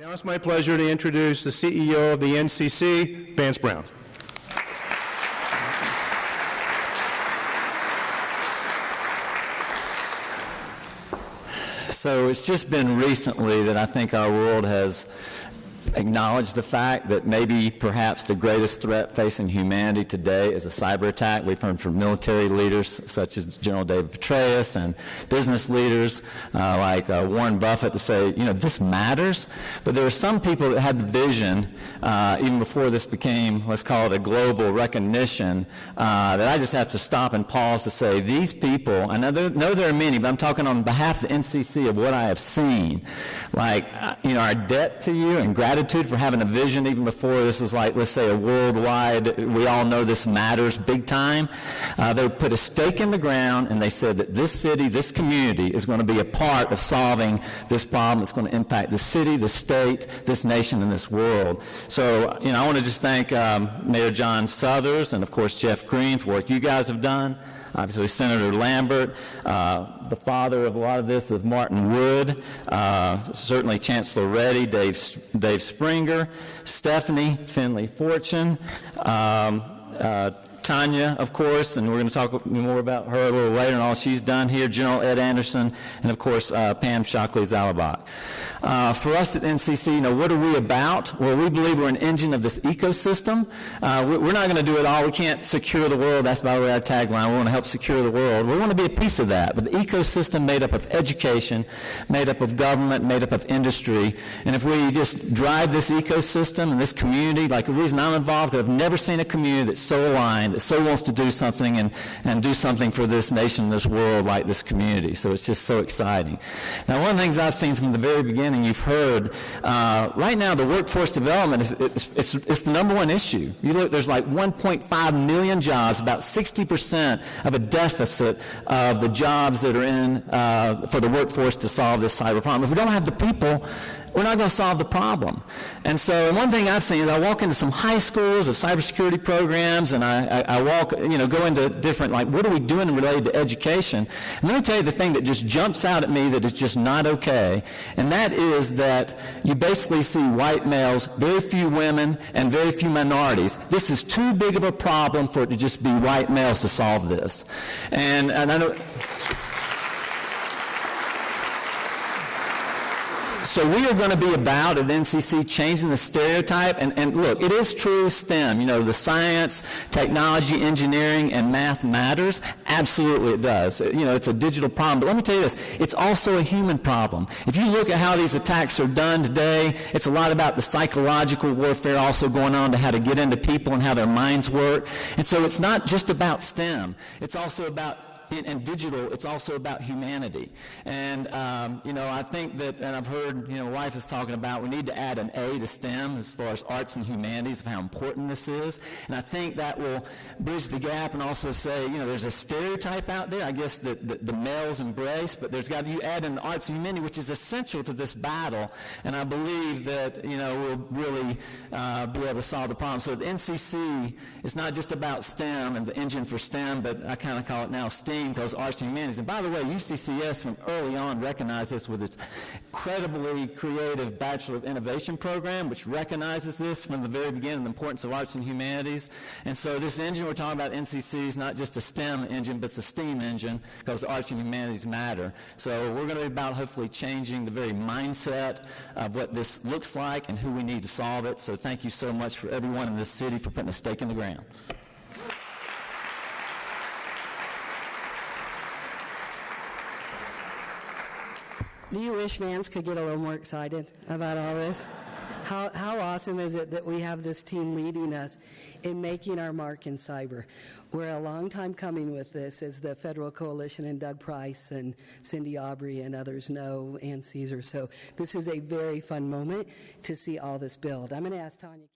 Now it's my pleasure to introduce the CEO of the NCC, Vance Brown. So it's just been recently that I think our world has acknowledged the fact that maybe perhaps the greatest threat facing humanity today is a cyber attack. We've heard from military leaders such as General David Petraeus and business leaders like Warren Buffett to say, you know, this matters. But there are some people that had the vision, even before this became, let's call it a global recognition, that I just have to stop and pause to say, these people, I know there are many, but I'm talking on behalf of the NCC of what I have seen. Like, you know, our debt to you and gratitude for having a vision even before this is like, let's say, a worldwide, we all know this matters big time. They put a stake in the ground and they said that this city, this community is going to be a part of solving this problem. It's going to impact the city, the state, this nation, and this world. So, you know, I want to just thank Mayor John Suthers and, of course, Jeff Green for work you guys have done. Obviously, Senator Lambert, the father of a lot of this is Martin Wood, certainly Chancellor Reddy, Dave Springer, Stephanie Finley Fortune, Tanya, of course, and we're going to talk more about her a little later and all she's done here, General Ed Anderson, and of course Pam Shockley-Zalabak. For us at NCC, you know, what are we about? Well, we believe we're an engine of this ecosystem. We're not going to do it all. We can't secure the world. That's, by the way, our tagline. We want to help secure the world. We want to be a piece of that. But the ecosystem made up of education, made up of government, made up of industry. And if we just drive this ecosystem and this community, like the reason I'm involved, I've never seen a community that's so aligned, that so wants to do something and do something for this nation, this world, like this community. So it's just so exciting. Now, one of the things I've seen from the very beginning, you've heard, right now the workforce development, it's the number one issue. You look, there's like 1.5 million jobs, about 60% of a deficit of the jobs that are in for the workforce to solve this cyber problem. If we don't have the people, we're not going to solve the problem. And so one thing I've seen is I walk into some high schools of cybersecurity programs, and I walk, you know, go into different, like, what are we doing related to education? And let me tell you the thing that just jumps out at me that is just not okay, and that is that you basically see white males, very few women, and very few minorities. This is too big of a problem for it to just be white males to solve this. And I know... So we are going to be about at NCC changing the stereotype, and look, it is true STEM, you know, the science, technology, engineering, and math matters. Absolutely it does. You know, it's a digital problem, but let me tell you this, it's also a human problem. If you look at how these attacks are done today, it's a lot about the psychological warfare also going on to how to get into people and how their minds work. And so it's not just about STEM, it's also about and digital, it's also about humanity. And, you know, I think that, and I've heard, you know, wife is talking about we need to add an A to STEM as far as arts and humanities of how important this is. And I think that will bridge the gap and also say, you know, there's a stereotype out there, I guess, that the males embrace, but there's got to be add in arts and humanity, which is essential to this battle. And I believe that, you know, we'll really be able to solve the problem. So the NCC is not just about STEM and the engine for STEM, but I kind of call it now STEAM, because arts and humanities. And by the way, UCCS from early on recognized this with its incredibly creative Bachelor of Innovation program, which recognizes this from the very beginning, the importance of arts and humanities. And so this engine we're talking about, NCC, is not just a STEM engine, but it's a STEAM engine, because arts and humanities matter. So we're going to be about hopefully changing the very mindset of what this looks like and who we need to solve it. So thank you so much for everyone in this city for putting a stake in the ground. Do you wish Vance could get a little more excited about all this? How awesome is it that we have this team leading us in making our mark in cyber? We're a long time coming with this, as the Federal Coalition and Doug Price and Cindy Aubrey and others know, and Caesar. So this is a very fun moment to see all this build. I'm going to ask Tanya.